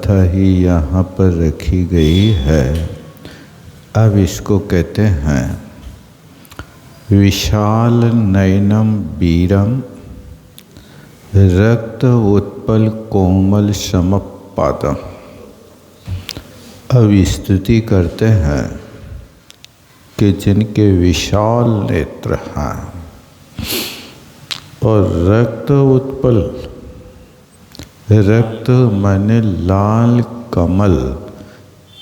कथा ही यहाँ पर रखी गई है। अब इसको कहते हैं विशाल नयनम वीरम रक्त उत्पल कोमल समपादम। अब स्तुति करते हैं कि जिनके विशाल नेत्र हैं और रक्त उत्पल, रक्त माने लाल कमल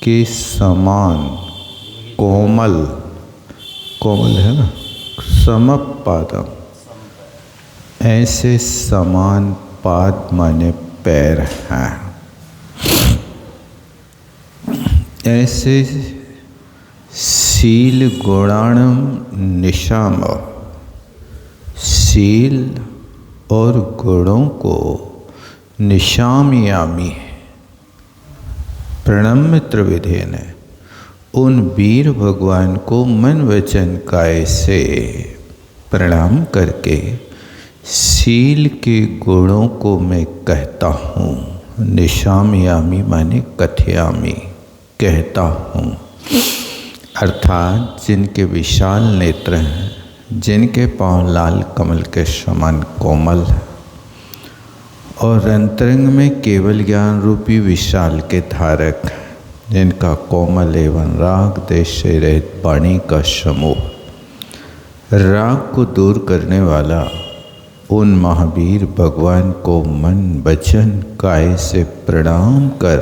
के समान कोमल, कोमल है ना, समपादम, ऐसे समान पाद माने पैर हैं। ऐसे शील गुणाणम निशाम, शील और गुणों को निशामयामी प्रणम्य त्रिविधि ने उन वीर भगवान को मन वचन काय से प्रणाम करके शील के गुणों को मैं कहता हूँ। निशामयामी माने कथयामी, कहता हूँ। अर्थात जिनके विशाल नेत्र हैं, जिनके पाँव लाल कमल के समान कोमल है और अंतरंग में केवल ज्ञान रूपी विशाल के धारक हैं, जिनका कोमल एवं राग देश से रहित वाणी का समूह, राग को दूर करने वाला उन महावीर भगवान को मन वचन काय से प्रणाम कर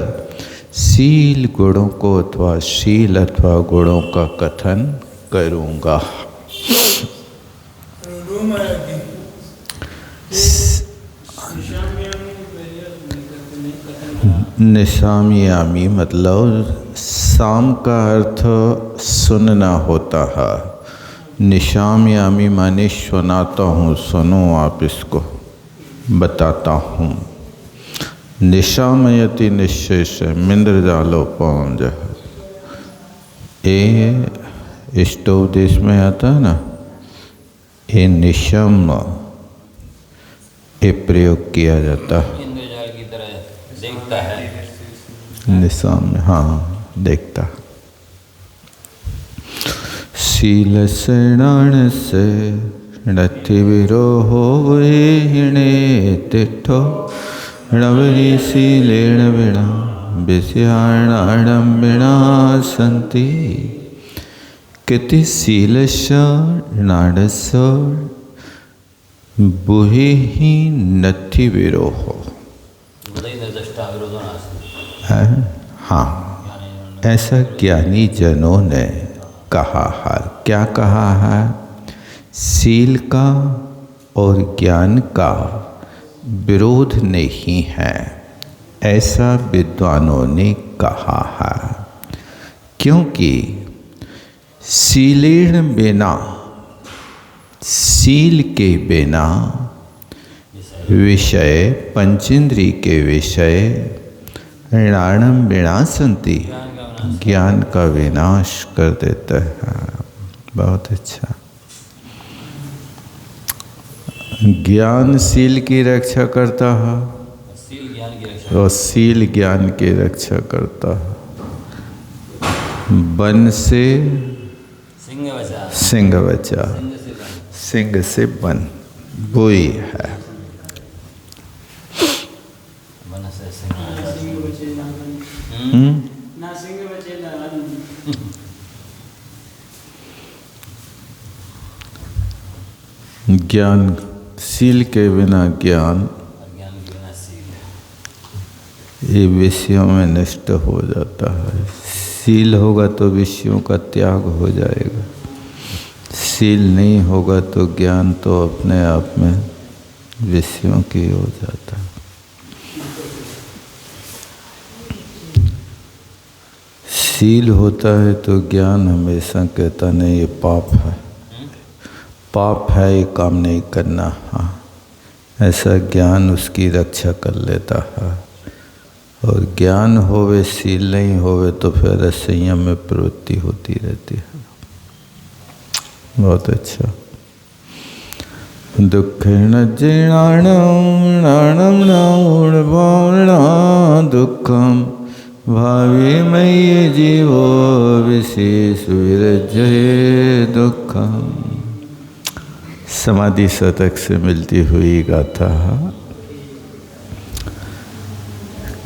शील गुणों को अथवा शील अथवा गुणों का कथन करूँगा। निशामयामी मतलब शाम का अर्थ सुनना होता है। निशामयामी माने सुनाता हूँ, सुनो आप इसको बताता हूँ। निशामयति निश्चेष मिंद्र जालो पौंज, ये स्टोव देश में आता है ना, ये निशम ये प्रयोग किया जाता है। इंद्रजाल की तरह देखता है, निशाम में, हाँ देखता। शील सेणान से नथि विरोहो हिणे तिठो णवरी शीलेण विणा विषयाणां विणा सन्ति किति शीलस्य नाडस्य बुहि ही नथि विरोहो। हाँ, ऐसा ज्ञानी जनों ने कहा है। क्या कहा है? शील का और ज्ञान का विरोध नहीं है, ऐसा विद्वानों ने कहा है। क्योंकि शीलेण बिना, शील के बिना विषय, पंचेंद्रिय के विषय ऋणाणम विनाशन्ति, ज्ञान का विनाश कर देता है। बहुत अच्छा। ज्ञान शील की रक्षा करता है और शील ज्ञान की रक्षा करता है। वन से सिंह बचा, सिंह से वन, वो ही है। ज्ञान, शील के बिना ज्ञान, ये विषयों में नष्ट हो जाता है। शील होगा तो विषयों का त्याग हो जाएगा, शील नहीं होगा तो ज्ञान तो अपने आप में विषयों की हो जाता है। शील होता है तो ज्ञान हमेशा कहता नहीं ये पाप है, पाप है, ये काम नहीं करना। हाँ, ऐसा ज्ञान उसकी रक्षा कर लेता है। और ज्ञान होवे शील नहीं होवे तो फिर असंयम में प्रवृत्ति होती रहती है। बहुत अच्छा। दुःखेन जीर्णाणं नाऊर्भावना दुःखं भावी मयि जीवो विशेष विरजये दुःखम। समाधि शतक से मिलती हुई गाथा।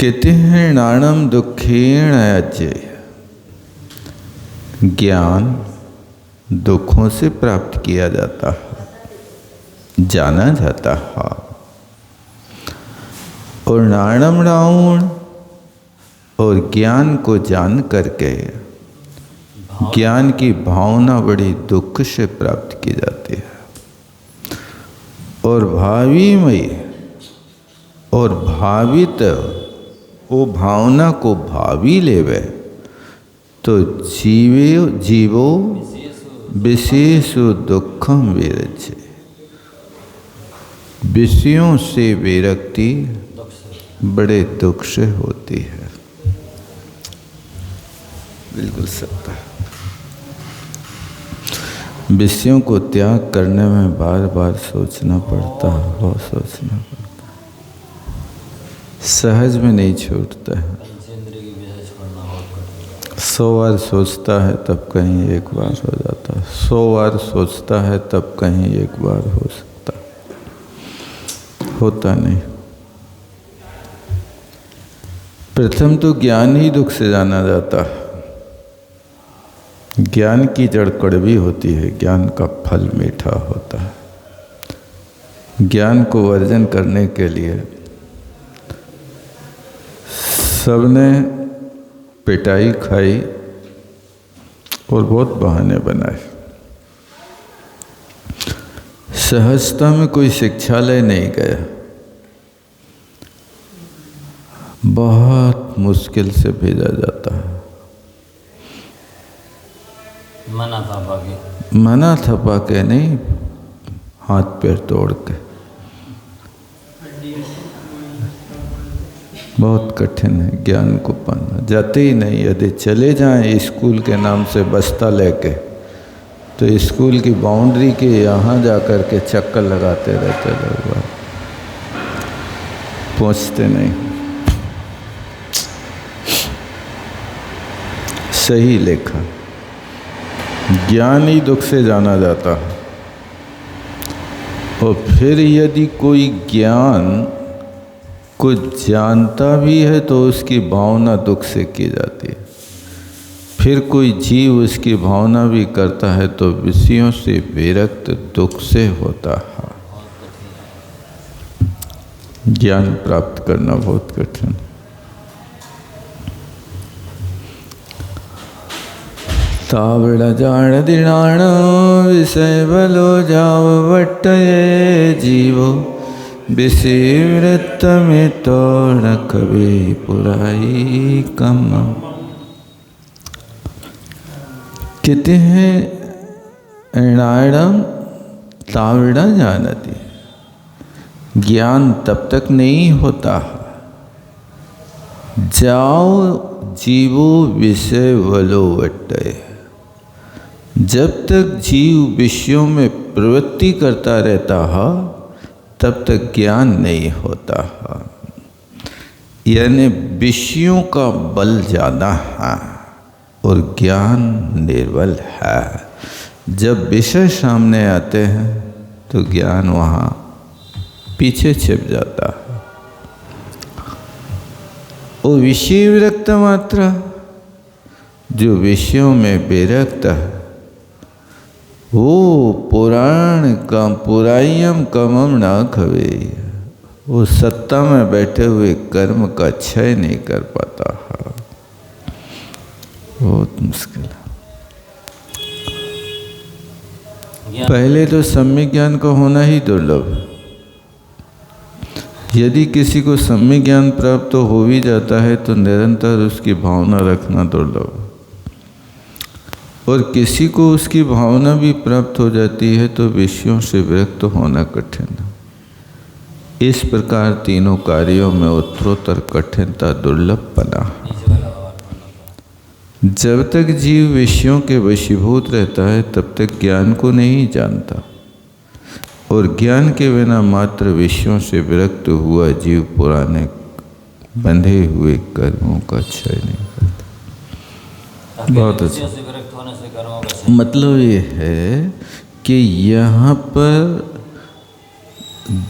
कहते हैं नाणम दुखेण अजय, ज्ञान दुखों से प्राप्त किया जाता है, जाना जाता है। और नाणम रावण, और ज्ञान को जान करके ज्ञान की भावना बड़ी दुख से प्राप्त की जाती है। और भावी में और भावित वो भावना को भावी लेवे तो जीवो विशेष दुखम विरजे, विषयों से विरक्ति बड़े दुख से होती है। बिल्कुल सत्य। विषयों को त्याग करने में बार बार सोचना पड़ता है, बहुत सोचना पड़ता है, सहज में नहीं छूटता है। 100 बार सोचता है तब कहीं एक बार हो जाता है, 100 बार सोचता है तब कहीं एक बार हो सकता है, होता नहीं। प्रथम तो ज्ञान ही दुख से जाना जाता है। ज्ञान की जड़ कड़वी होती है, ज्ञान का फल मीठा होता है। ज्ञान को वर्जन करने के लिए सबने पिटाई खाई और बहुत बहाने बनाए। सहजता में कोई शिक्षालय नहीं गया, बहुत मुश्किल से भेजा जाता है। मना थपा के नहीं, हाथ पैर तोड़ के। बहुत कठिन है ज्ञान को पाना, जाते ही नहीं। यदि चले जाएं स्कूल के नाम से बस्ता लेके, तो स्कूल की बाउंड्री के यहाँ जा कर के चक्कर लगाते रहते लोग, पहुँचते नहीं। सही लेखा। ज्ञान ही दुख से जाना जाता है। और फिर यदि कोई ज्ञान को जानता भी है तो उसकी भावना दुख से की जाती है। फिर कोई जीव उसकी भावना भी करता है तो विषयों से विरक्त दुख से होता है। ज्ञान प्राप्त करना बहुत कठिन। तावड़ जान दिनाण विषय बलो जाव वट्टये जीवो, विषयवृत्त में तो न कभी पुराई कम। कहते हैं एणाणम तावड़ा जानती, ज्ञान तब तक नहीं होता जाओ जीवो विषय बलो वट्टये, जब तक जीव विषयों में प्रवृत्ति करता रहता है तब तक ज्ञान नहीं होता है। यानी विषयों का बल ज़्यादा है और ज्ञान निर्बल है। जब विषय सामने आते हैं तो ज्ञान वहाँ पीछे छिप जाता है। और विषय विरक्त मात्रा, जो विषयों में विरक्त है, वो पुराण का पुरायम कमम ना खवे, वो सत्ता में बैठे हुए कर्म का क्षय नहीं कर पाता है। बहुत मुश्किल है। पहले तो सम्यक ज्ञान का होना ही दुर्लभ है। यदि किसी को सम्यक ज्ञान प्राप्त हो भी जाता है तो निरंतर उसकी भावना रखना दुर्लभ है। और किसी को उसकी भावना भी प्राप्त हो जाती है तो विषयों से विरक्त होना कठिन है। इस प्रकार तीनों कार्यों में उत्तरोत्तर कठिनता दुर्लभपना। जब तक जीव विषयों के वशीभूत रहता है तब तक ज्ञान को नहीं जानता। और ज्ञान के बिना मात्र विषयों से विरक्त हुआ जीव पुराने बंधे हुए कर्मों का क्षय नहीं करता। बहुत अच्छा। से विरक्त होने से कर्मों का मतलब ये है कि यहाँ पर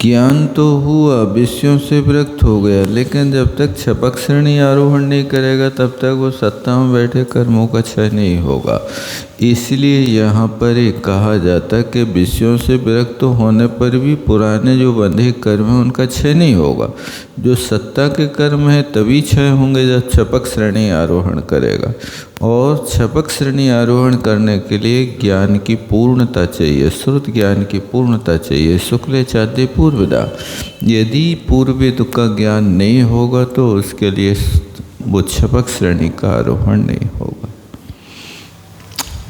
ज्ञान तो हुआ, विषयों से विरक्त हो गया, लेकिन जब तक छपक श्रेणी आरोहण नहीं करेगा तब तक वो सत्ता में बैठे कर्मों का क्षय नहीं होगा। इसलिए यहाँ पर एक कहा जाता है कि विषयों से विरक्त होने पर भी पुराने जो बंधे कर्म हैं उनका क्षय नहीं होगा। जो सत्ता के कर्म हैं तभी क्षय होंगे जब छपक श्रेणी आरोहण करेगा, और छपक श्रेणी आरोहण करने के लिए ज्ञान की पूर्णता चाहिए, श्रुत ज्ञान की पूर्णता चाहिए। शुक्ल चाद्य पूर्वदा, यदि पूर्वेद का ज्ञान नहीं होगा तो उसके लिए वो छपक श्रेणी का आरोहण नहीं होगा।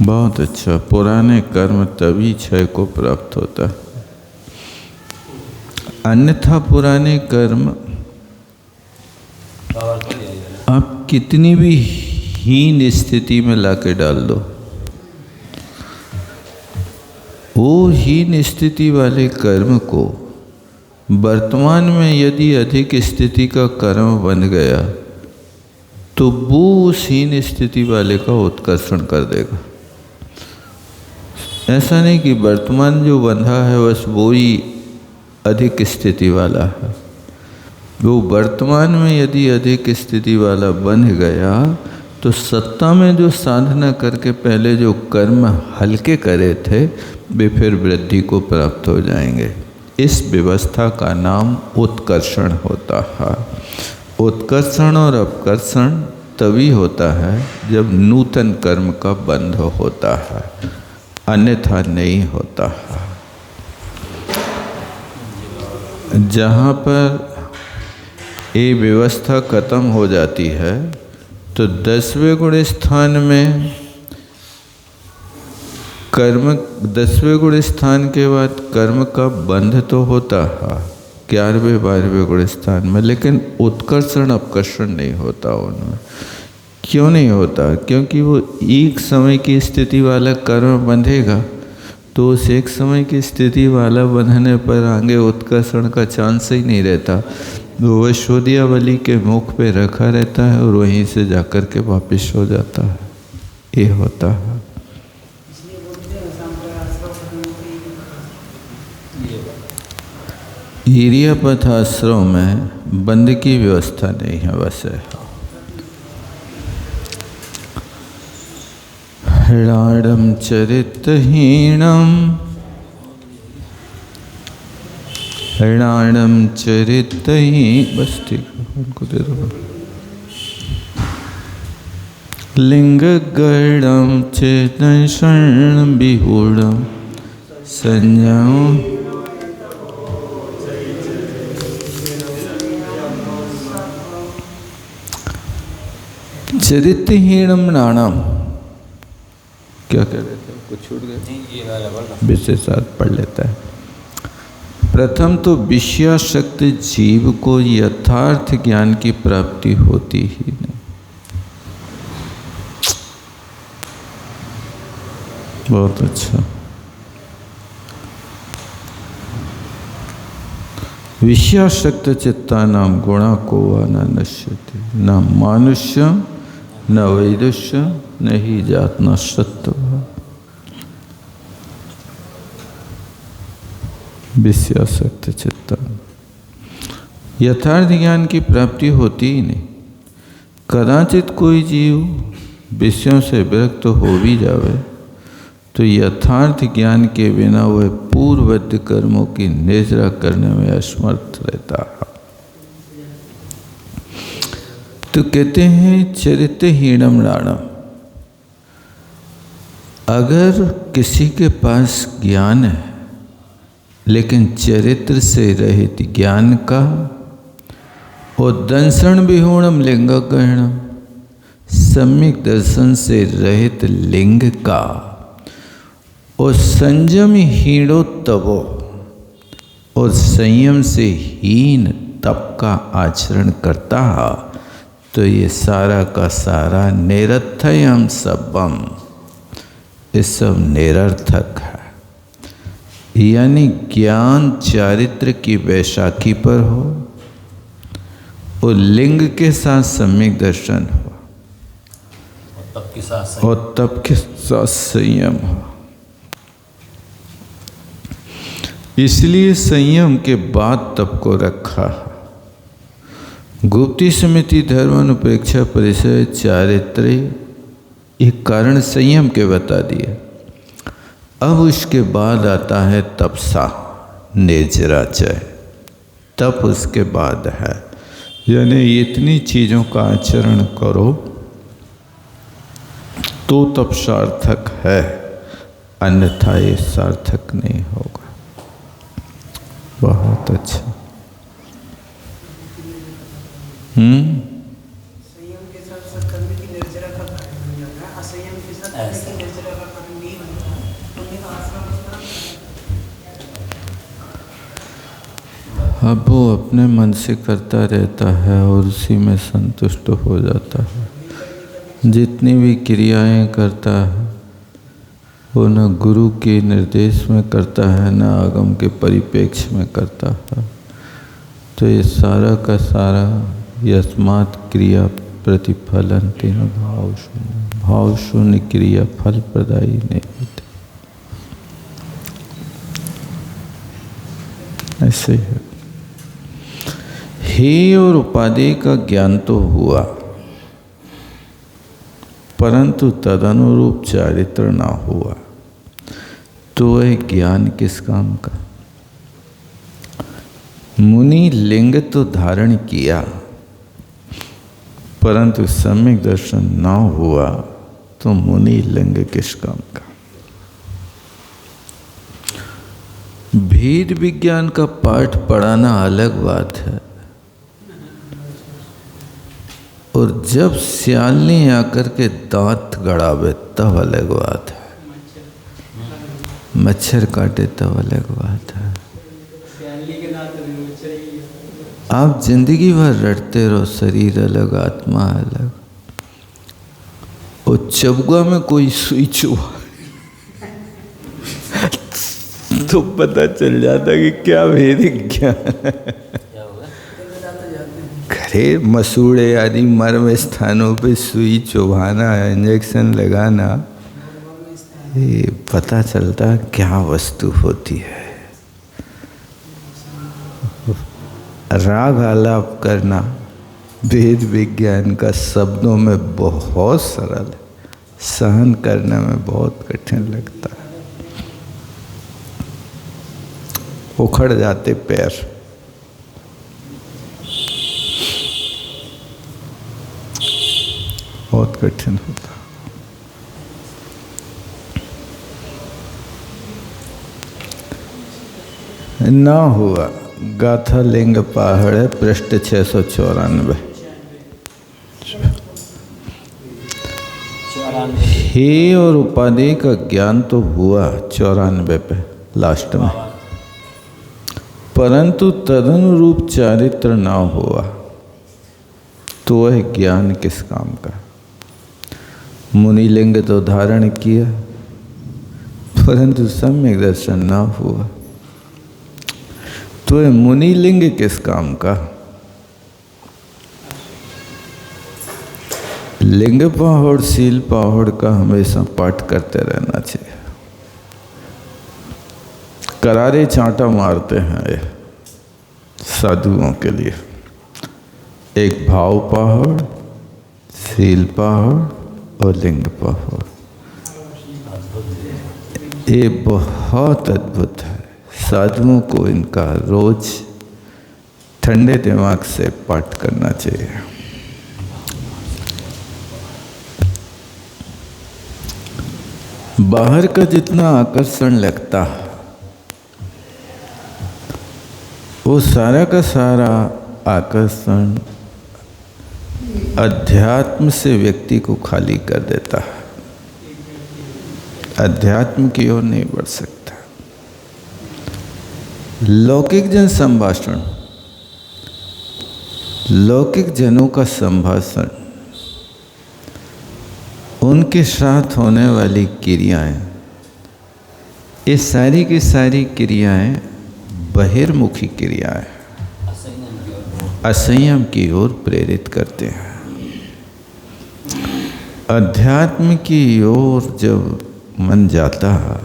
बहुत अच्छा। पुराने कर्म तभी क्षय को प्राप्त होता है, अन्यथा पुराने कर्म आप कितनी भी हीन स्थिति में लाके डाल दो, वो हीन स्थिति वाले कर्म को वर्तमान में यदि अधिक स्थिति का कर्म बन गया तो वो उस हीन स्थिति वाले का उत्कर्षण कर देगा। ऐसा नहीं कि वर्तमान जो बंधा है बस वो ही अधिक स्थिति वाला है। वो वर्तमान में यदि अधिक स्थिति वाला बन गया तो सत्ता में जो साधना करके पहले जो कर्म हल्के करे थे वे फिर वृद्धि को प्राप्त हो जाएंगे। इस व्यवस्था का नाम उत्कर्षण होता है। उत्कर्षण और अपकर्षण तभी होता है जब नूतन कर्म का बंध होता है, अन्यथा नहीं होता है। जहाँ पर ये व्यवस्था खत्म हो जाती है तो 10वें गुण स्थान में कर्म, 10वें गुण स्थान के बाद कर्म का बंध तो होता है 11वें 12वें गुण स्थान में, लेकिन उत्कर्षण अपकर्षण नहीं होता उनमें। क्यों नहीं होता? क्योंकि वो एक समय की स्थिति वाला कर्म बंधेगा तो उस एक समय की स्थिति वाला बंधने पर आगे उत्कर्षण का चांस ही नहीं रहता। वो वैश्वोदियावली के मुख पे रखा रहता है और वहीं से जाकर के वापस हो जाता है। ये होता है। हिरियापथ आश्रम में बंद की व्यवस्था नहीं है वैसे। हृणाडम चरितहीनम, हृणाडम चरितही, बस ठीक है, उनको दे दो। लिंगगणम चेतन शरण विहूढ़म संज्ञाओं, चरितहीनम नाणम, क्या कह रहे थे? कुछ छूट गया, विशेषार्थ पढ़ लेता है। प्रथम तो विषयाशक्ति जीव को यथार्थ ज्ञान की प्राप्ति होती ही नहीं। बहुत अच्छा। विषयाशक्त चित्ता नाम गुणा को न नश्यते, न मानुष्य न वैदुष्य न ही जात न सत्व। विषयासक्त चित्ता, यथार्थ ज्ञान की प्राप्ति होती ही नहीं। कदाचित कोई जीव विषयों से विरक्त हो भी जावे तो यथार्थ ज्ञान के बिना वह पूर्ववत कर्मों की निजरा करने में असमर्थ रहता है। तो कहते हैं चरितहीनम नाणम। अगर किसी के पास ज्ञान है लेकिन चरित्र से रहित ज्ञान का, और दंशन विहूणम लिंगग्रहणम, सम्यक दर्शन से रहित लिंग का, और संयम हीणो तपो, और संयम से हीन तप का आचरण करता है, तो ये सारा का सारा निरर्थयम सबम, ये सब निरर्थक है। यानी ज्ञान चारित्र की वैशाखी पर हो और लिंग के साथ सम्यक दर्शन हो और तब के साथ संयम हो। इसलिए संयम के बाद तप को रखा है। गुप्ती समिति धर्म अनुपेक्षा परिषद चारित्र्य एक कारण संयम के बता दिए। अब उसके बाद आता है तपसा निर्जराचय, तप उसके बाद है। यानी इतनी चीज़ों का आचरण करो तो तप सार्थक है, अन्यथा ये सार्थक नहीं होगा। बहुत अच्छा। संयम के साथ सकर्म की निर्जरा का कारण बन जाता है, असंयम के साथ कर्म की निर्जरा का कारण नहीं बनता। पुण्य का आश्रम बनता है। अब वो अपने मन से करता रहता है और उसी में संतुष्ट हो जाता है। जितनी भी क्रियाएं करता है वो न गुरु के निर्देश में करता है न आगम के परिप्रेक्ष्य में करता है। तो ये सारा का सारा यस्मात् क्रिया प्रतिफलन तीनों भाव शून्य क्रिया फल प्रदायी नहीं होती। ऐसे ही है। हे और उपाधि का ज्ञान तो हुआ परंतु तदनुरूप चारित्र ना हुआ तो वह ज्ञान किस काम का। मुनि लिंग तो धारण किया परंतु सम्यक दर्शन ना हुआ तो मुनि लिंग किस काम का। भेद विज्ञान का पाठ पढ़ाना अलग बात है और जब सियालनी आकर के दांत गड़ावे तब अलग बात है, मच्छर काटे तब अलग बात है। आप जिंदगी भर रटते रहो, शरीर अलग आत्मा अलग, और चबुआ में कोई सुई चुभा तो पता चल जाता कि क्या भेद ज्ञान है। घरे मसूड़े आदि मर्म स्थानों पे सुई चुभाना, इंजेक्शन लगाना, ये पता चलता क्या वस्तु होती है। राग आलाप करना वेद विज्ञान का शब्दों में बहुत सरल है, सहन करने में बहुत कठिन लगता है। उखड़ जाते पैर। बहुत कठिन होता। ना हुआ। गाथा लिंग पहाड़ है, पृष्ठ 694। हे और उपाधि का ज्ञान तो हुआ 94 पे लास्ट में, परंतु तदनुरूप चारित्र ना हुआ तो वह ज्ञान किस काम का। मुनिलिंग तो धारण किया परंतु सम्यक दर्शन ना हुआ तो वह मुनिलिंग किस काम का। लिंग पाहुड़ सील पाहुड़ का हमेशा पाठ करते रहना चाहिए। करारे चांटा मारते हैं ये साधुओं के लिए। एक भाव पहाड़, सील पहाड़ और लिंग पहाड़, ये बहुत अद्भुत है। साधुओं को इनका रोज ठंडे दिमाग से पाठ करना चाहिए। बाहर का जितना आकर्षण लगता है वो सारा का सारा आकर्षण अध्यात्म से व्यक्ति को खाली कर देता है। अध्यात्म की ओर नहीं बढ़ सकता। लौकिक जन संभाषण, लौकिक जनों का संभाषण, उनके साथ होने वाली क्रियाएं ये सारी की सारी क्रियाएं बहिर्मुखी क्रियाएं असंयम की ओर प्रेरित करते हैं। अध्यात्म की ओर जब मन जाता है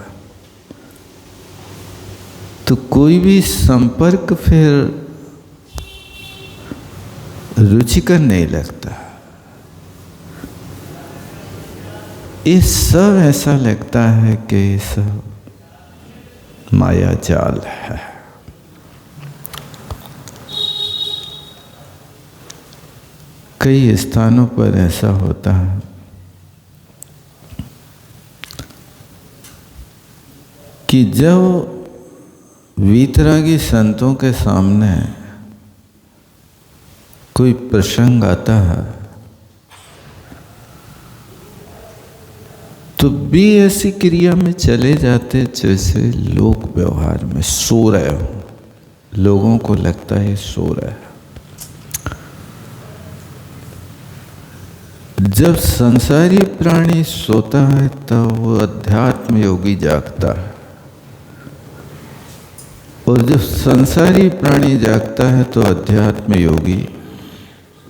तो कोई भी संपर्क फिर रुचिकर नहीं लगता। ये सब ऐसा लगता है कि ये सब माया जाल है। कई स्थानों पर ऐसा होता है कि जब वीतरागी संतों के सामने कोई प्रसंग आता है तो भी ऐसी क्रिया में चले जाते जैसे लोक व्यवहार में सो रहे हो। लोगों को लगता है सो रहे हैं। जब संसारी प्राणी सोता है तब वो अध्यात्म योगी जागता है, और जब संसारी प्राणी जागता है तो अध्यात्म योगी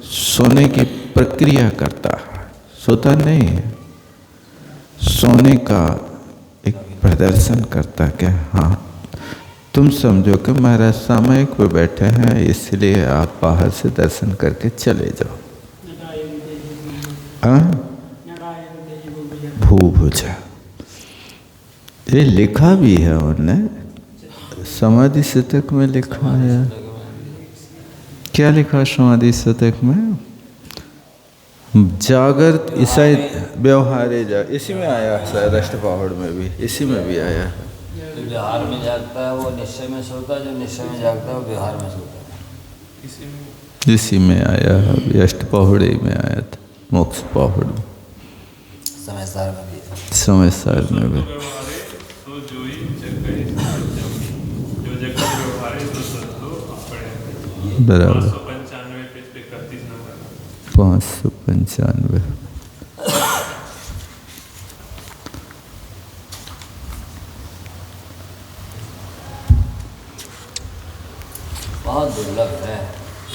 सोने की प्रक्रिया करता है। सोता नहीं है, सोने का एक प्रदर्शन करता क्या, हाँ तुम समझो कि महाराज सामयिक पे बैठे हैं इसलिए आप बाहर से दर्शन करके चले जाओ। भूभुजा ये लिखा भी है उन्होंने समाधि शतक में लिखा है। क्या लिखा समाधि शतक में? जागृत ईसाई व्यवहारे इसी में आया है, राष्ट्र पहाड़ में भी इसी में भी आया है। जो व्यवहार में जागता है वो निश्चय में सोता है, जो निश्चय में जागता है वो व्यवहार में सोता है। इसी में आया है, अष्ट पहाड़ी में आया था, मोक्ष पहाड़ में, समय सार में भी, समय सार में भी। बराबर 595। बहुत दुर्लभ है,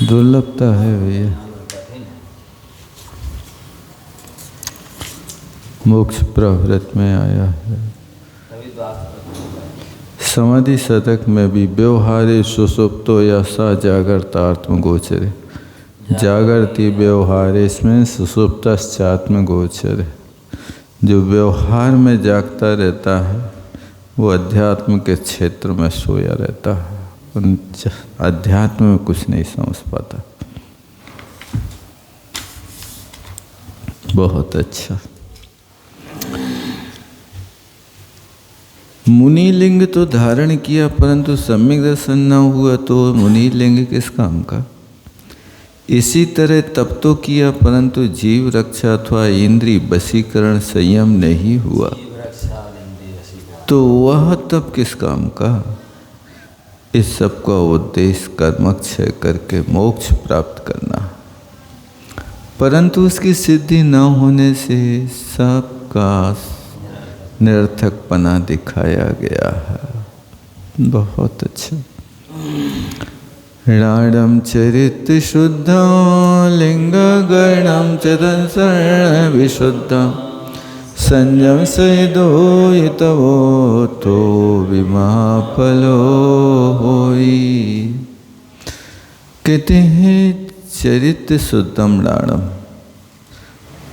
दुर्लभता है भैया। मोक्ष प्रवृत्त में आया है। समाधि शतक में भी व्यवहारे सुसुप्तो या सा जागृतात्म गोचरे, जागृति व्यवहारे इसमें सुसुप्तात्म गोचरे। जो व्यवहार में जागता रहता है वो अध्यात्म के क्षेत्र में सोया रहता है, अध्यात्म में कुछ नहीं समझ पाता। बहुत अच्छा। मुनि लिंग तो धारण किया परंतु सम्यक दर्शन न हुआ तो मुनि लिंग किस काम का। इसी तरह तप तो किया परंतु जीव रक्षा अथवा इंद्रिय वशीकरण संयम नहीं हुआ तो वह तप किस काम का। इस सब का उद्देश्य कर्मक्षय करके मोक्ष प्राप्त करना, परंतु उसकी सिद्धि न होने से सबका निरर्थकपना दिखाया गया है। बहुत अच्छा। राणम चरित शुद्धं लिंग गणम चरण विशुद्धं संयम सहितो तो विमाफलो होई। कहते हैं चरित्र शुद्धम राणम,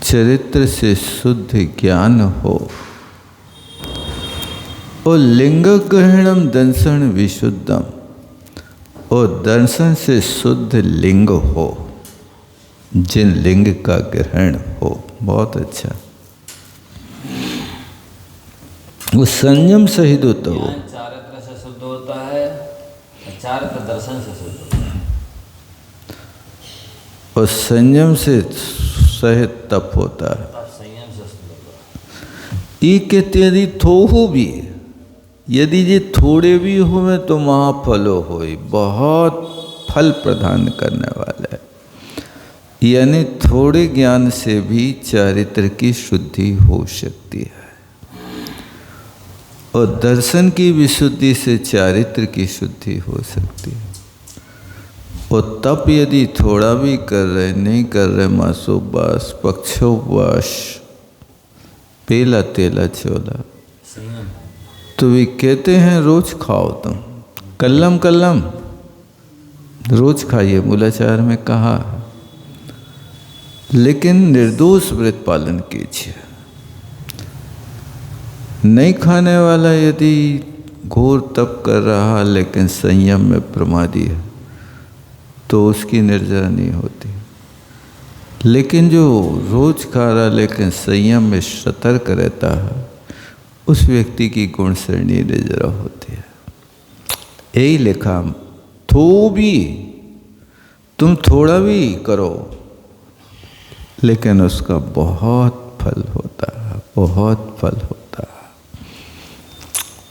चरित्र से शुद्ध ज्ञान हो, और लिंग ग्रहणम दर्शन विशुद्धम, और दर्शन से शुद्ध लिंग हो, जिन लिंग का ग्रहण हो। बहुत अच्छा। वो संयम सहित होता हो, चारित्र से शुद्ध होता है, चारित्र दर्शन से शुद्ध होता है, और संयम से सहित तप होता है। तब संयम से शुद्ध होता है। ई कहते यदि थोहु भी, यदि ये थोड़े भी हुए तो महाफलो होई, बहुत फल प्रदान करने वाला है। यानी थोड़े ज्ञान से भी चारित्र की शुद्धि हो सकती है। और दर्शन की विशुद्धि से चारित्र की शुद्धि हो सकती है। और तप यदि थोड़ा भी कर रहे, नहीं कर रहे, मासोपवास, पक्षोपवास, पेला तेला चोला, तो वे कहते हैं रोज खाओ तुम, कल्लम कल्लम रोज खाइए, मूलाचार में कहा। लेकिन निर्दोष व्रत पालन कीजिए। नहीं खाने वाला यदि घोर तप कर रहा लेकिन संयम में प्रमादी है तो उसकी निर्जरा नहीं होती। लेकिन जो रोज खा रहा लेकिन संयम में सतर्क रहता है, उस व्यक्ति की गुण श्रेणी निर्जरा होती है। यही लिखा, तुम थोड़ा भी करो लेकिन उसका बहुत फल होता है, बहुत फल होता है।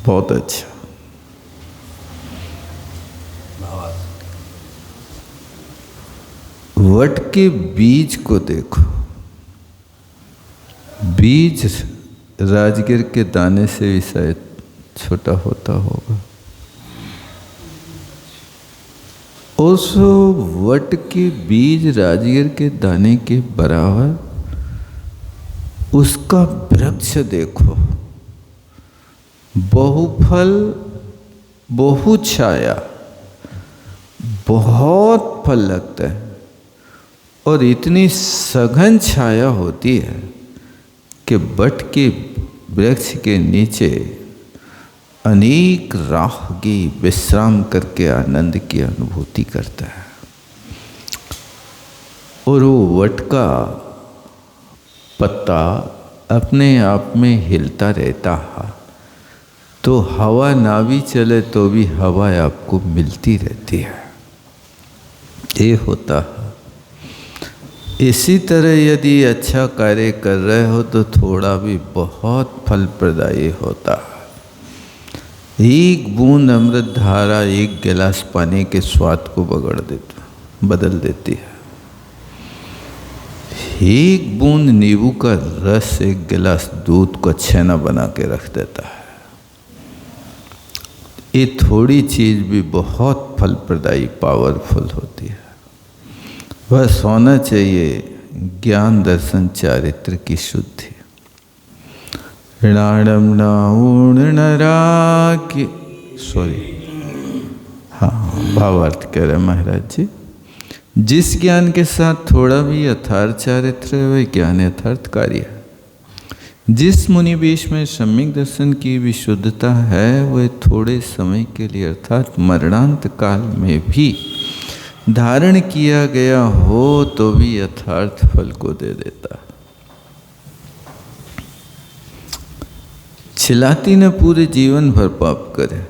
बहुत अच्छा। वट के बीज को देखो, बीज राजगिर के दाने से भी शायद छोटा होता होगा। उस वट के बीज राजगिर के दाने के बराबर उसका वृक्ष देखो, बहुफल, बहुछाया, बहुत फल लगता है और इतनी सघन छाया होती है कि वट के वृक्ष के नीचे अनेक राहगी विश्राम करके आनंद की अनुभूति करता है। और वो वट का पत्ता अपने आप में हिलता रहता है, तो हवा ना भी चले तो भी हवा आपको मिलती रहती है। ये होता है। इसी तरह यदि अच्छा कार्य कर रहे हो तो थोड़ा भी बहुत फलप्रदायी होता है। एक बूंद अमृत धारा एक गिलास पानी के स्वाद को बदल देती है। एक बूंद नींबू का रस एक गिलास दूध को छेना बना के रख देता है। ये थोड़ी चीज भी बहुत फलप्रदायी, पावरफुल होती है। बस होना चाहिए ज्ञान दर्शन चारित्र की शुद्धि। ऋणाणम की हाँ, भावार्थ कह रहे महाराज जी। जिस ज्ञान के साथ थोड़ा भी यथार्थ चारित्र है वह ज्ञान यथार्थ कार्य है। जिस मुनिवेश में सम्यक दर्शन की विशुद्धता है वह थोड़े समय के लिए अर्थात मरणांत काल में भी धारण किया गया हो तो भी यथार्थ फल को दे देता। चिलाती ने पूरे जीवन भर पाप करे,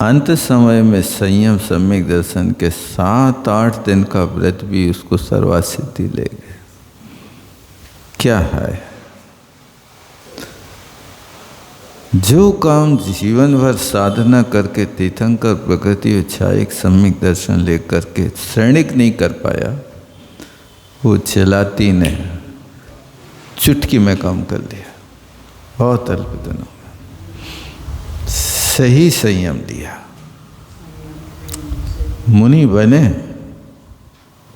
अंत समय में संयम सम्यक दर्शन के 7-8 दिन का व्रत भी उसको सर्वासिद्धि ले गए। क्या है? जो काम जीवन भर साधना करके तीर्थंकर प्रकृति उच्छायक सम्यक दर्शन लेकर के श्रेणिक नहीं कर पाया, वो चिलाती ने चुटकी में काम कर लिया। बहुत अल्प दिनों में सही संयम दिया, मुनि बने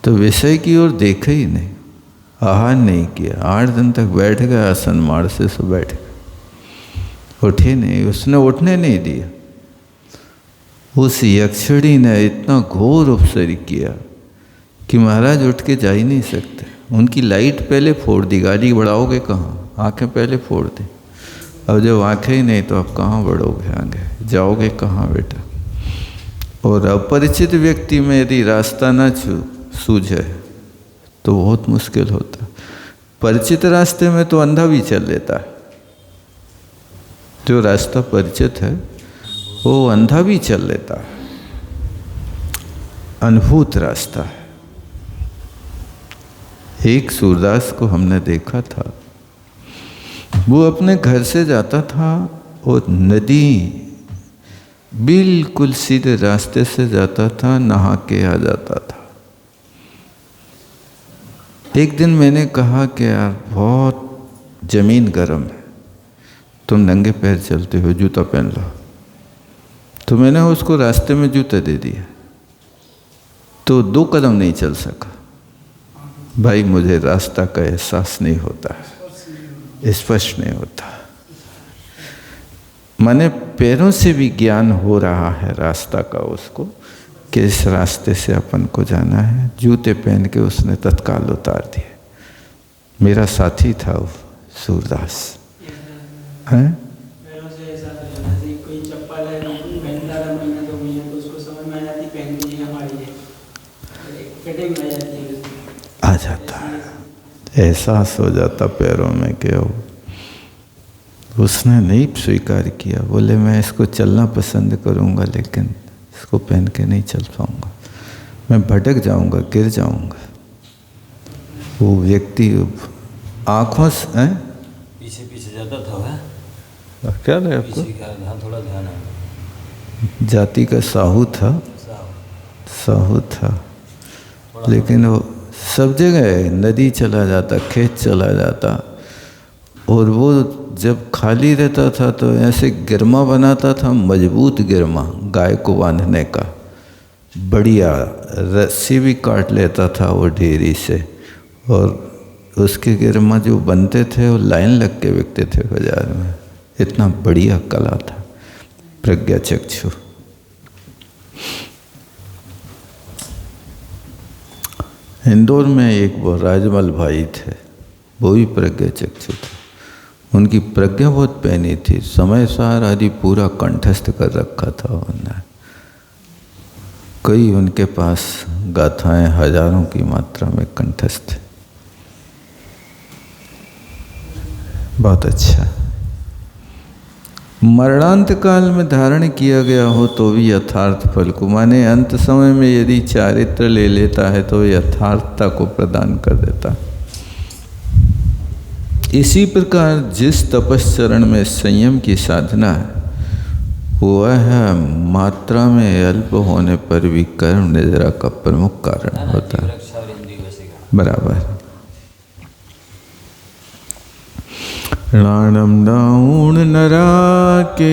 तो विषय की ओर देखा ही नहीं, आहार नहीं किया। 8 दिन तक बैठ गए आसन माड़ से, सो बैठ गए, उठे नहीं, उसने उठने नहीं दिया। उस यक्षिणी ने इतना घोर उपसर्ग किया कि महाराज उठ के जा ही नहीं सकते। उनकी लाइट पहले फोड़ दी, गाड़ी बढ़ाओगे कहाँ, आंखें पहले फोड़ दी। अब जब आंखें ही नहीं तो आप कहाँ बढ़ोगे, आगे जाओगे कहाँ बेटा। और अपरिचित व्यक्ति में यदि रास्ता ना सूझे तो बहुत मुश्किल होता। परिचित रास्ते में तो अंधा भी चल लेता है, जो रास्ता परिचित है वो अंधा भी चल लेता है, अनुभूत रास्ता है। एक सूरदास को हमने देखा था, वो अपने घर से जाता था और नदी बिल्कुल सीधे रास्ते से जाता था, नहा के आ जाता था। एक दिन मैंने कहा कि यार बहुत ज़मीन गर्म है, तुम नंगे पैर चलते हो, जूता पहन लो। तो मैंने उसको रास्ते में जूता दे दिया, तो 2 कदम नहीं चल सका। भाई मुझे रास्ता का एहसास नहीं होता, स्पष्ट नहीं होता। माने पैरों से भी ज्ञान हो रहा है रास्ता का उसको, कि इस रास्ते से अपन को जाना है। जूते पहन के उसने तत्काल उतार दिए। मेरा साथी था वो सूरदास हैं। कोई चप्पल है पहनता रहा महीना 2 महीना तो उसको समझ में आ जाती, पहन के हमारी है, फिटिंग आ जाती है, आ जाता है, एहसास हो जाता पैरों में कि उसने नहीं स्वीकार किया। बोले मैं इसको चलना पसंद करूंगा, लेकिन इसको पहन के नहीं चल पाऊंगा, मैं भटक जाऊंगा, गिर जाऊंगा। वो व्यक्ति आँखों से पीछे पीछे जाता था है? क्या रहे आपको? थोड़ा ध्यान है। जाति का साहू था, साहू था, लेकिन वो सब जगह नदी चला जाता, खेत चला जाता, और वो जब खाली रहता था तो ऐसे गिरमा बनाता था, मजबूत गिरमा गाय को बांधने का, बढ़िया रस्सी भी काट लेता था वो ढेरी से, और उसके गिरमा जो बनते थे वो लाइन लग के बिकते थे बाजार में। इतना बढ़िया कला था प्रज्ञा चक्षु। इंदौर में एक वो राजमल भाई थे, वो भी प्रज्ञा चक्षु थे। उनकी प्रज्ञा बहुत पैनी थी, समय सार आदि पूरा कंठस्थ कर रखा था उन्होंने। कई उनके पास गाथाएं हजारों की मात्रा में कंठस्थ। बहुत अच्छा। मरणांत काल में धारण किया गया हो तो भी यथार्थ फल को, माने अंत समय में यदि चारित्र ले लेता है तो यथार्थता को प्रदान कर देता है। इसी प्रकार जिस तपश्चरण में संयम की साधना है वह मात्रा में अल्प होने पर भी कर्म निद्रा का प्रमुख कारण होता है। बराबर। राणम दाऊण नरा के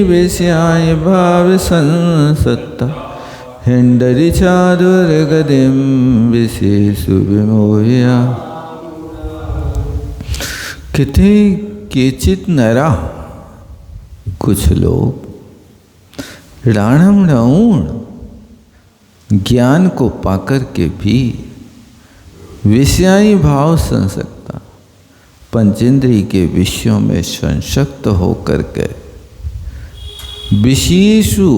विषयाय भाव संसत्ता हिंडरी चादुर गदिम विशेष विमोहिया। किथे केचित नरा, कुछ लोग राणम राउण ज्ञान को पाकर के भी विषयाई भाव संसक्ता, पंचेंद्रिय के विषयों में संशक्त होकर के विशेषु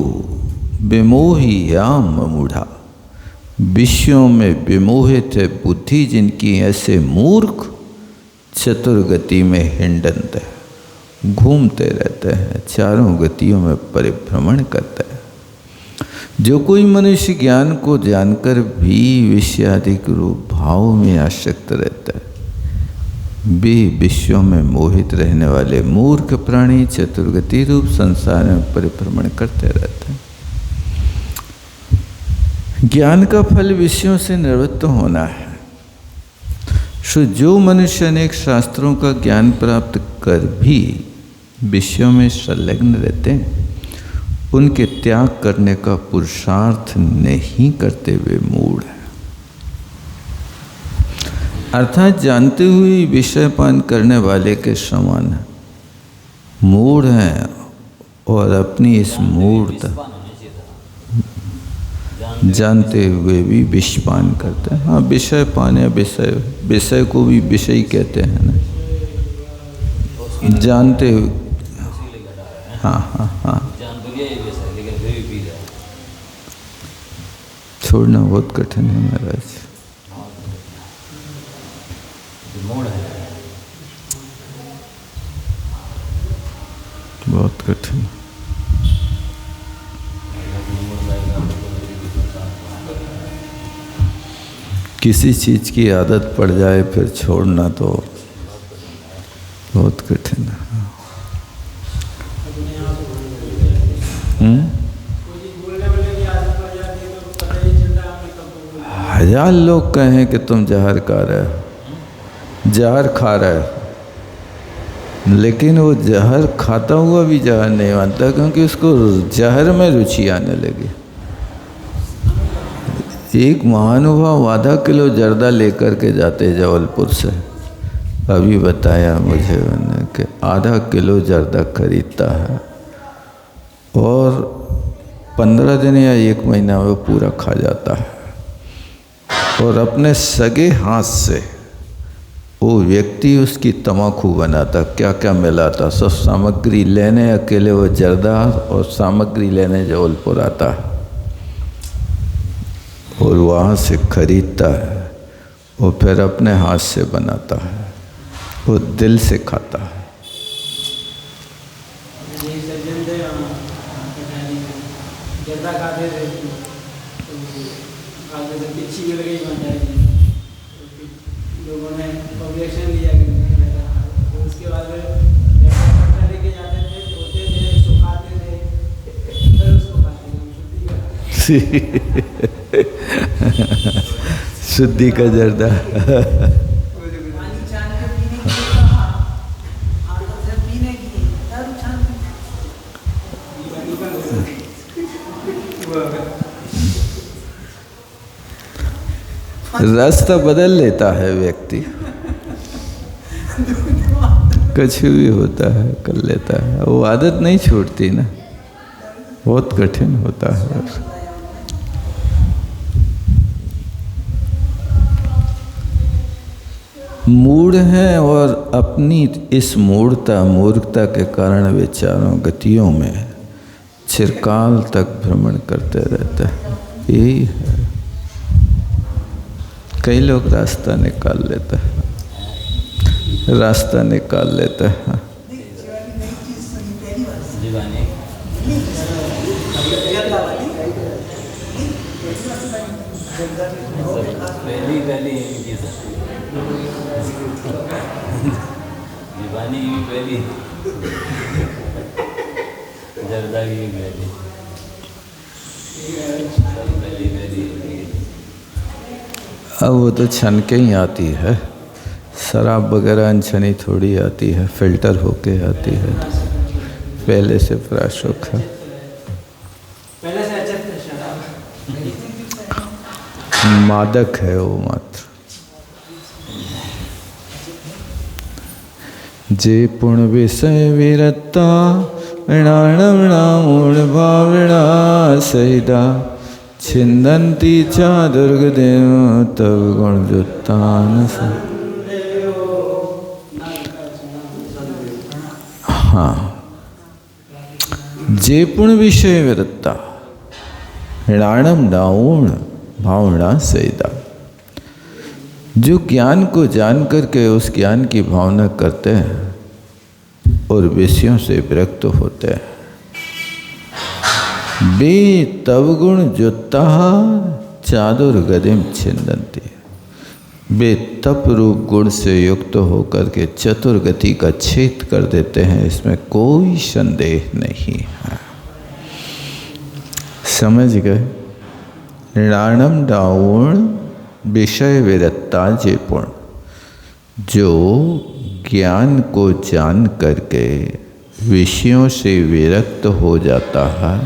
विमोही या मूढ़ा, विषयों में विमोहित है बुद्धि जिनकी, ऐसे मूर्ख चतुर्गति में हिंडते हैं, घूमते रहते हैं, चारों गतियों में परिभ्रमण करते हैं। जो कोई मनुष्य ज्ञान को जानकर भी विषयादिक रूप भाव में आसक्त रहता है, वे विषयों में मोहित रहने वाले मूर्ख प्राणी चतुर्गति रूप संसार में परिभ्रमण करते रहते हैं। ज्ञान का फल विषयों से निवृत्त होना है। जो मनुष्य अनेक शास्त्रों का ज्ञान प्राप्त कर भी विषयों में संलग्न रहते हैं, उनके त्याग करने का पुरुषार्थ नहीं करते हुए मूढ़ है। अर्थात जानते हुए विषय पान करने वाले के समान है, मूढ़ हैं और अपनी इस मूढ़ता जानते हुए भी विष पान करते हैं। हाँ, विषय पान है, विषय को भी विषय कहते हैं ना, जानते हुए। हाँ हाँ हाँ, छोड़ना बहुत कठिन है महाराज, बहुत कठिन। किसी चीज़ की आदत पड़ जाए फिर छोड़ना तो बहुत कठिन है। हजार लोग कहें कि तुम जहर खा रहे हो, जहर खा रहे हो, लेकिन वो जहर खाता हुआ भी जहर नहीं मानता, क्योंकि उसको जहर में रुचि आने लगी। एक महानुभाव आधा किलो जर्दा लेकर के जाते जबलपुर से, अभी बताया मुझे उन्होंने कि आधा किलो जर्दा खरीदता है और 15 दिन या 1 महीना में पूरा खा जाता है, और अपने सगे हाथ से वो व्यक्ति उसकी तम्बाकू बनाता। क्या क्या मिलाता, सब सामग्री लेने अकेले वो जर्दा और सामग्री लेने जबलपुर आता है और वहाँ से खरीदता है और फिर अपने हाथ से बनाता है, वो दिल से खाता है। जर्दा खाते थे तो आगे से पिछी मिल गई लोगों ने ऑब्जेक्शन लिया तो उसके बाद जर्दा लेके जाते थे, धोते थे, सुखाते थे, फिर उसको खाते थे। शुद्धि का जर्दा। पानी छान के पीने की कहा, आदत से पीने की, दारू छान रास्ता बदल लेता है व्यक्ति, कुछ भी होता है कर लेता है, वो आदत नहीं छूटती ना, बहुत कठिन होता है। मूढ़ हैं और अपनी इस मूर्खता के कारण वे चारों गतियों में चिरकाल तक भ्रमण करते रहते हैं। यही है, कई लोग रास्ता निकाल लेते हैं, रास्ता निकाल लेते हैं। पहली दीवानी की पहली जर्दा की पहली। अब वो तो छन के ही आती है, शराब वगैरह अनछनी थोड़ी आती है, फिल्टर होके आती है, पहले से प्राशुक है। पहले से अच्छा शराब मादक है वो मात्र। जे पुण विषय विरता णाण भावना सहिता छिंदंती चा दुर्गदेव तब गुण जुत्तान। हाँ, जे पुण विषय विरता णाणम डाउण भावना सहिता, जो ज्ञान को जान करके उस ज्ञान की भावना करते हैं और विषयों से विरक्त होते हैं, बे तव गुण जुत्ता चादुर गदिम छिंदंती, वे तप रूप गुण से युक्त होकर के चतुर गति का छेद कर देते हैं, इसमें कोई संदेह नहीं है। समझ गए? णाणम डाउण विषय विरत्ता जे पुण, जो ज्ञान को जान करके विषयों से विरक्त हो जाता है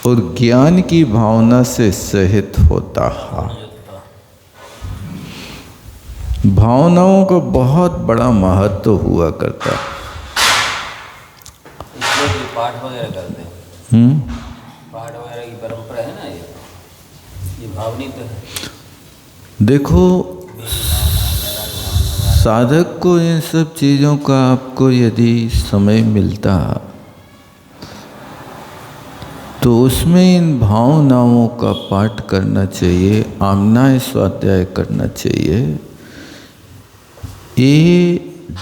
और ज्ञान की भावना से सहित होता है। भावनाओं का बहुत बड़ा महत्व हुआ करता है। इसलिए पाठ वगैरह करते हैं, पाठ वगैरह की परंपरा है ना, ये भावनिक है। देखो, साधक को इन सब चीज़ों का आपको यदि समय मिलता तो उसमें इन भावनाओं का पाठ करना चाहिए, आमनाय स्वाध्याय करना चाहिए। ये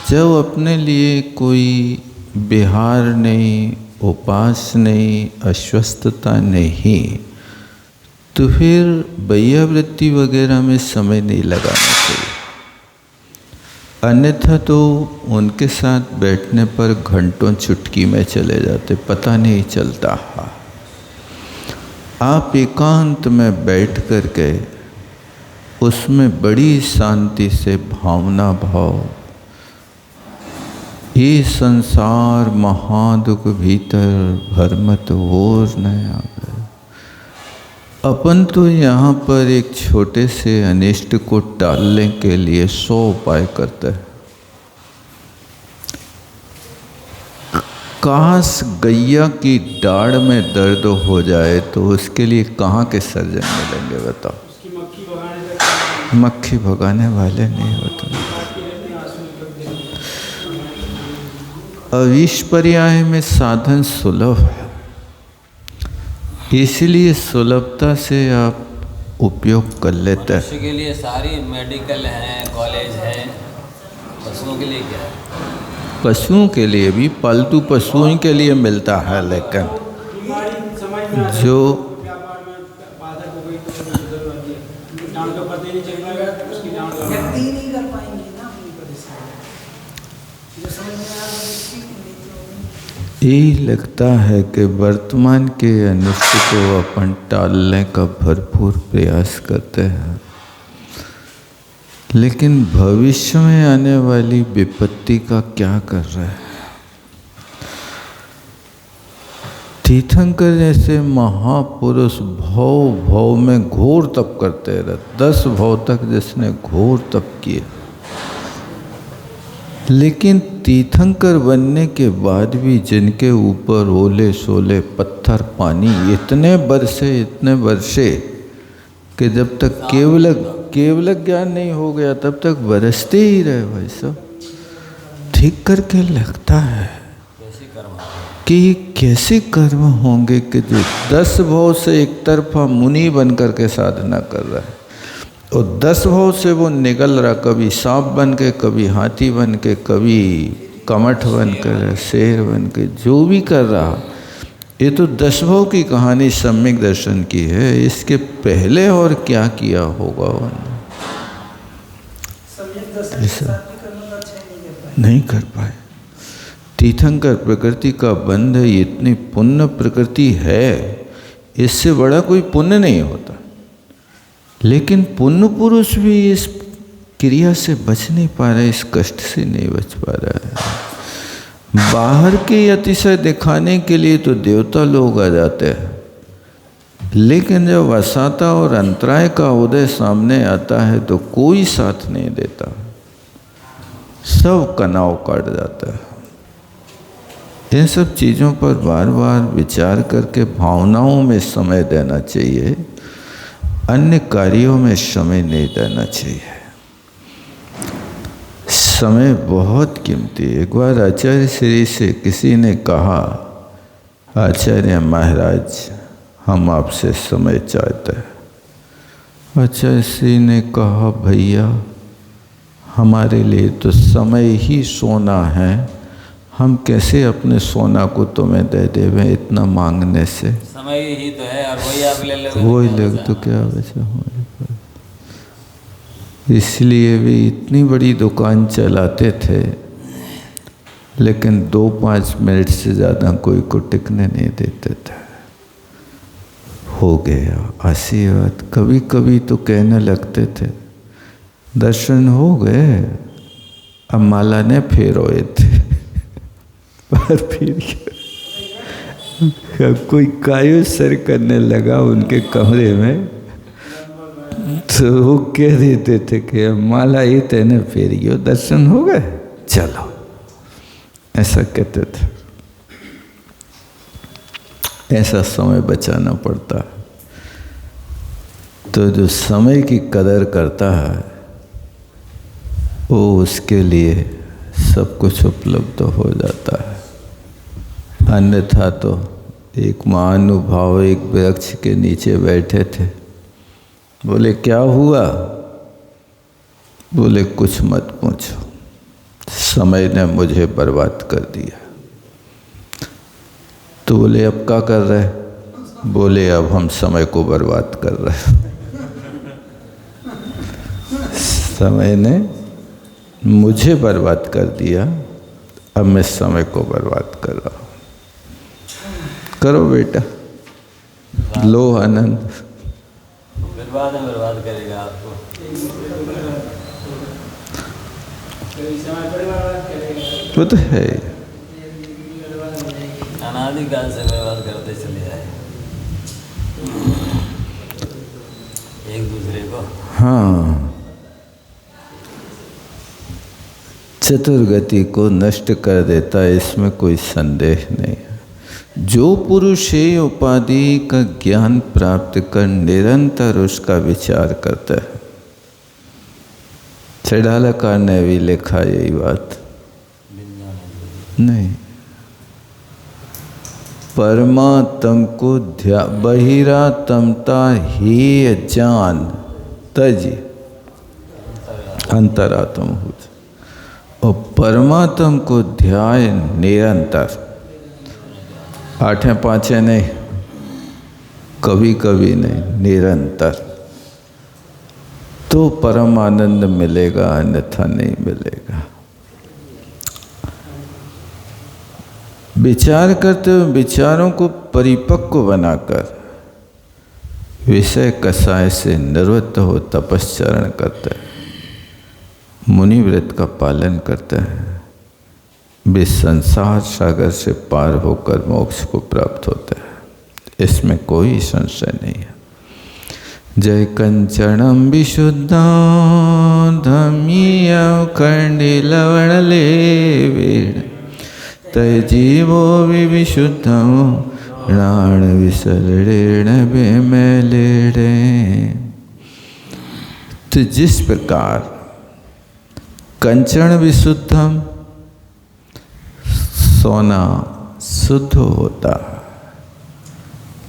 जब अपने लिए कोई विहार नहीं, उपास नहीं, अस्वस्थता नहीं, तो फिर वैयावृत्ति वगैरह में समय नहीं लगाना चाहिए। अन्यथा तो उनके साथ बैठने पर घंटों चुटकी में चले जाते, पता नहीं चलता। आप एकांत में बैठ कर के उसमें बड़ी शांति से भावना भाव ये संसार महादुख भीतर भरमत और न आवे। अपन तो यहाँ पर एक छोटे से अनिष्ट को टालने के लिए 100 उपाय करते हैं। काश गैया की दाढ़ में दर्द हो जाए तो उसके लिए कहाँ के सर्जन मिलेंगे बताओ। उसकी मक्खी भगाने तक मक्खी भगाने वाले नहीं होते। अविश पर्याय में साधन सुलभ है, इसलिए सुलभता से आप उपयोग कर लेते हैं। मनुष्य के लिए सारी मेडिकल हैं, कॉलेज हैं, पशुओं के लिए क्या है? पशुओं के लिए भी, पालतू पशुओं के लिए मिलता है, लेकिन बीमारी समझ में आ जाए, जो व्यापार में बाधक हो गई तो जरूरत है। डांड का पता ही नहीं चलेगा, उसकी डांड का व्यक्ति नहीं कर पाएंगे ना अपनी परेशानी जो समझ में आ रहा है। यही लगता है कि वर्तमान के अनिष्ट को अपन टालने का भरपूर प्रयास करते हैं, लेकिन भविष्य में आने वाली विपत्ति का क्या कर रहे हैं। तीर्थंकर जैसे महापुरुष भव भव में घोर तप करते रहे, 10 भव तक जिसने घोर तप किए, लेकिन तीर्थंकर बनने के बाद भी जिनके ऊपर ओले सोले पत्थर पानी इतने बरसे कि जब तक केवल ज्ञान नहीं हो गया तब तक बरसते ही रहे भाई साहब। ठीक करके लगता है कि ये कैसे कर्म होंगे कि जो 10 भव से एक तरफा मुनि बन करके साधना कर रहा है और 10 भव से वो निकल रहा, कभी सांप बन के, कभी हाथी बन के, कभी कमठ बन कर, शेर बन के, जो भी कर रहा। ये तो 10 भव की कहानी सम्यक दर्शन की है, इसके पहले और क्या किया होगा ऐसा नहीं कर पाए। तीर्थंकर प्रकृति का बंध है, इतनी पुण्य प्रकृति है, इससे बड़ा कोई पुण्य नहीं होता, लेकिन पुण्य पुरुष भी इस क्रिया से बच नहीं पा रहा है, इस कष्ट से नहीं बच पा रहा है। बाहर के अतिशय दिखाने के लिए तो देवता लोग आ जाते हैं, लेकिन जब असाता और अंतराय का उदय सामने आता है तो कोई साथ नहीं देता, सब कनाव काट जाता है। इन सब चीज़ों पर बार बार विचार करके भावनाओं में समय देना चाहिए, अन्य कार्यों में समय नहीं देना चाहिए। समय बहुत कीमती। एक बार आचार्य श्री से किसी ने कहा, आचार्य महाराज हम आपसे समय चाहते हैं। आचार्य श्री ने कहा, भैया हमारे लिए तो समय ही सोना है, हम कैसे अपने सोना को तुम्हें दे देवें इतना मांगने से। समय ही तो है और वही आप ले लो, वही लोग तो क्या बचा हमारे पास। इसलिए वे इतनी बड़ी दुकान चलाते थे, लेकिन 2-5 मिनट से ज़्यादा कोई को टिकने नहीं देते थे। हो गया आशीर्वाद। कभी कभी तो कहने लगते थे, दर्शन हो गए, अब माला ने फेरोए थे पर फिर कोई कायो सर करने लगा उनके कमरे में, तो वो कह देते थे कि माला ये तेने फेरियो, दर्शन हो गए, चलो, ऐसा कहते थे। ऐसा समय बचाना पड़ता है। तो जो समय की कदर करता है वो उसके लिए सब कुछ उपलब्ध हो जाता है। अन्यथा तो एक महानुभाव एक वृक्ष के नीचे बैठे थे, बोले क्या हुआ? बोले कुछ मत पूछो, समय ने मुझे बर्बाद कर दिया। तो बोले अब क्या कर रहे? बोले अब हम समय को बर्बाद कर रहे। समय ने मुझे बर्बाद कर दिया, अब मैं समय को बर्बाद कर रहा हूँ। करो बेटा, लो आनंद। बर्बाद करेगा आपको। कभी समय पर बर्बाद करेगा, वो तो है। बर्बाद हो जाएगी। अनादिकाल से बर्बाद करते चले आए एक दूसरे को। हाँ, चतुर्गति को नष्ट कर देता है, इसमें कोई संदेह नहीं है। जो पुरुष ये उपाधि का ज्ञान प्राप्त कर निरंतर उसका विचार करता है, छेड़ालाकार ने भी लिखा यही बात नहीं, परमात्म को बहिरात्मता ही जान तज अंतरात्म हो, और परमात्म को ध्याय निरंतर, आठें पाँचें नहीं, कभी कभी नहीं, निरंतर, तो परम आनंद मिलेगा, अन्यथा नहीं मिलेगा। विचार करते हुए विचारों को परिपक्व बनाकर विषय कसाय से निवृत्त हो तपश्चरण करता है, मुनि व्रत का पालन करता है, वे संसार सागर से पार होकर मोक्ष को प्राप्त होता है, इसमें कोई संशय नहीं है। जय कंचनम विशुद्धा धमीय खंडी लवण लेवेण तय जीवो विशुद्ध प्राण विसलेण बेमेलेड़े। तो जिस प्रकार कंचन विशुद्धम, सोना शुद्ध होता,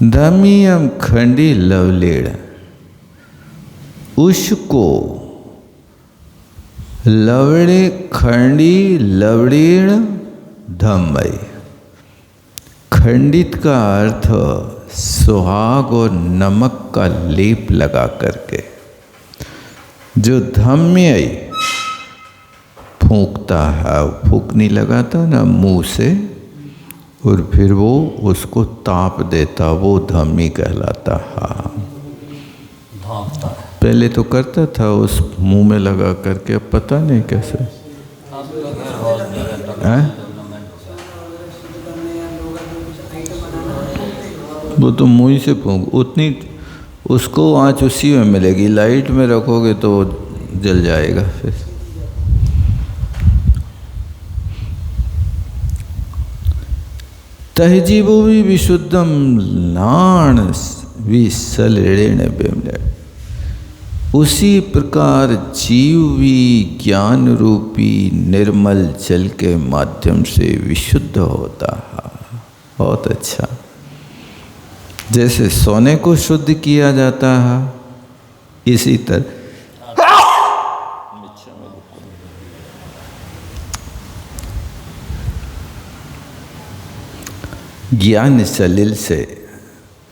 धमीयम खंडी लवलेण, उसको लवड़े खंडी लवड़ेण धमय, खंडित का अर्थ सुहाग और नमक का लेप लगा करके, जो धम्य फूंकता है, फूंकनी लगाता ना मुंह से, और फिर वो उसको ताप देता, वो धम्मी कहलाता है। पहले तो करता था उस मुंह में लगा करके, अब पता नहीं कैसे है? वो तो मुंह से फूंक, उतनी उसको आँच उसी में मिलेगी, लाइट में रखोगे तो जल जाएगा फिर। तहजीबो भी विशुद्धम लाण विसलेण बेमले, उसी प्रकार जीव भी ज्ञान रूपी निर्मल जल के माध्यम से विशुद्ध होता है। बहुत अच्छा, जैसे सोने को शुद्ध किया जाता है, इसी तरह ज्ञान सलिल से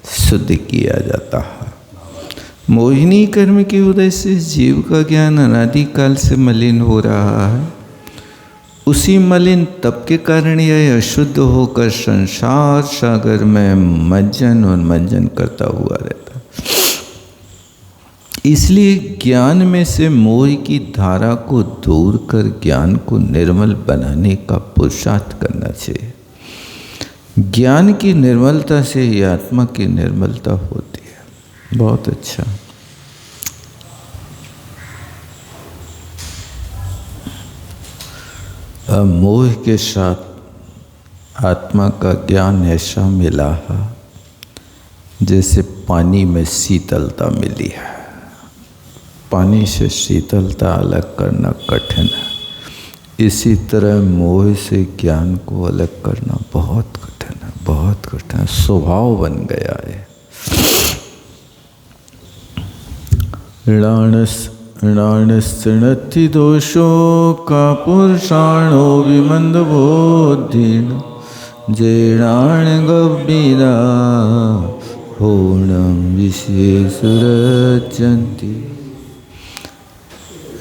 शुद्ध किया जाता है। मोहिनी कर्म के उदय से जीव का ज्ञान अनादिकाल से मलिन हो रहा है, उसी मलिन तप के कारण यह अशुद्ध होकर संसार सागर में मंजन और मंजन करता हुआ रहता। इसलिए ज्ञान में से मोह की धारा को दूर कर ज्ञान को निर्मल बनाने का पुरुषार्थ करना चाहिए। ज्ञान की निर्मलता से ही आत्मा की निर्मलता होती है। बहुत अच्छा। अब मोह के साथ आत्मा का ज्ञान ऐसा मिला है जैसे पानी में शीतलता मिली है। पानी से शीतलता अलग करना कठिन है, इसी तरह मोह से ज्ञान को अलग करना बहुत कठिन है, बहुत कठिन है, स्वभाव बन गया है। ऋणानस्थि दोषो का पुरुषाणो विमंद बोधिन जेणाण गंभीरा पूर्णम विशेषरचंती।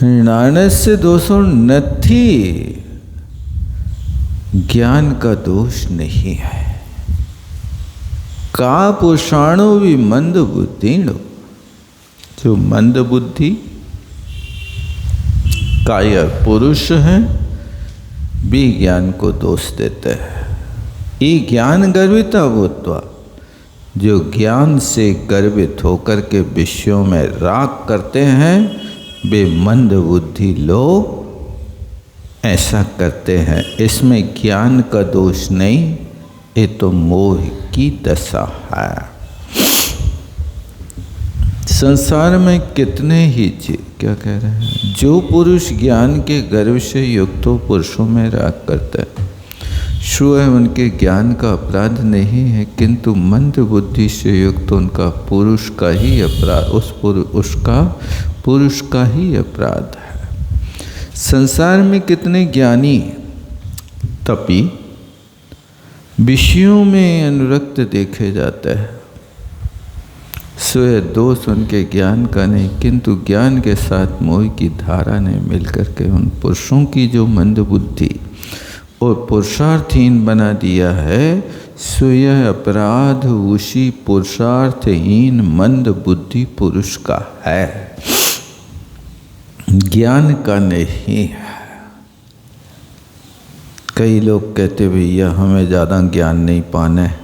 ऋणानस्य दोषो नथी, ज्ञान का दोष नहीं है। का पुरुषाणो भी मंद बुद्धिणो, जो मंद बुद्धि कायर पुरुष हैं, बी ज्ञान को दोष देते हैं। ई ज्ञान गर्विता भूत्वा, जो ज्ञान से गर्वित होकर के विषयों में राग करते हैं, वे मंद बुद्धि लोग ऐसा करते हैं। इसमें ज्ञान का दोष नहीं, ये तो मोह की दशा है। संसार में कितने ही क्या कह रहे हैं, जो पुरुष ज्ञान के गर्व से युक्त हो पुरुषों में राग करता है, स्वयं उनके ज्ञान का अपराध नहीं है, किंतु मंद बुद्धि से युक्त उनका पुरुष का ही अपराध, उसका पुरुष का ही अपराध है। संसार में कितने ज्ञानी तपी विषयों में अनुरक्त देखे जाते हैं, स्वयं दोष उनके ज्ञान का नहीं, किंतु ज्ञान के साथ मोह की धारा ने मिलकर के उन पुरुषों की जो मंद बुद्धि और पुरुषार्थहीन बना दिया है, स्वयं अपराध उसी पुरुषार्थहीन मंद बुद्धि पुरुष का है, ज्ञान का नहीं है। कई लोग कहते भैया हमें ज़्यादा ज्ञान नहीं पाना है,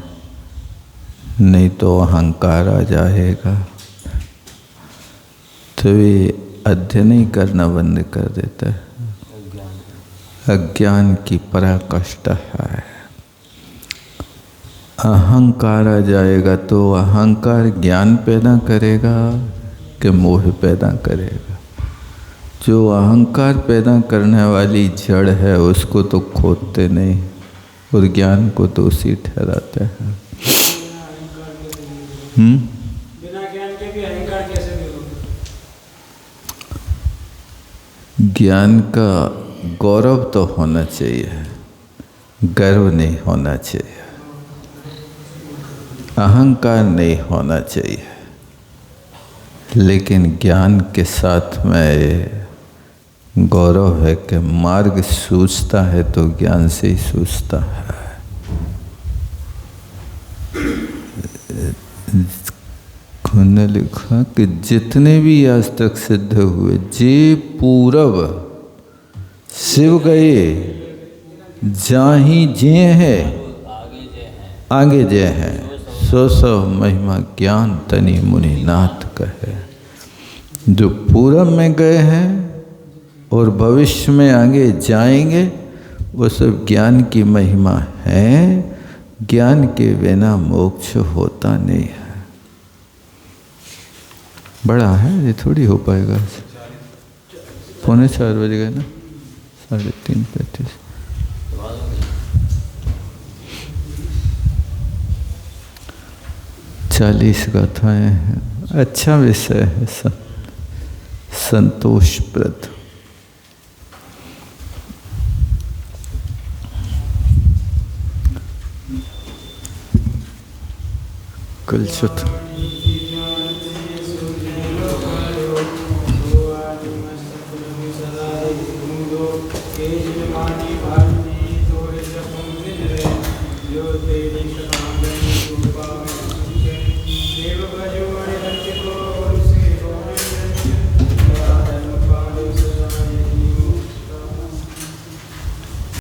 नहीं तो अहंकार आ जाएगा, तो ये अध्ययन ही करना बंद कर देता है। अज्ञान की पराकाष्ठा है। अहंकार आ जाएगा तो अहंकार ज्ञान पैदा करेगा कि मोह पैदा करेगा। जो अहंकार पैदा करने वाली जड़ है उसको तो खोदते नहीं और ज्ञान को दोषी ठहराते हैं। बिना ज्ञान के भी अहंकार कैसे भी होगा? ज्ञान का गौरव तो होना चाहिए, गर्व नहीं होना चाहिए, अहंकार नहीं होना चाहिए, लेकिन ज्ञान के साथ में गौरव है कि मार्ग सूझता है तो ज्ञान से ही सूझता है। उन्होंने लिखा कि जितने भी आज तक सिद्ध हुए, जे पूरब शिव गए जाही जे है आगे जे है, सो सो महिमा ज्ञान तनि मुनि नाथ कहे। जो पूरब में गए हैं और भविष्य में आगे जाएंगे, वो सब ज्ञान की महिमा है। ज्ञान के बिना मोक्ष होता नहीं है। बड़ा है, ये थोड़ी हो पाएगा। 3:45 बज गए ना, 3:35। चालीस गाथाएं हैं। अच्छा विषय है, संतोषप्रद। कल चौथा सदा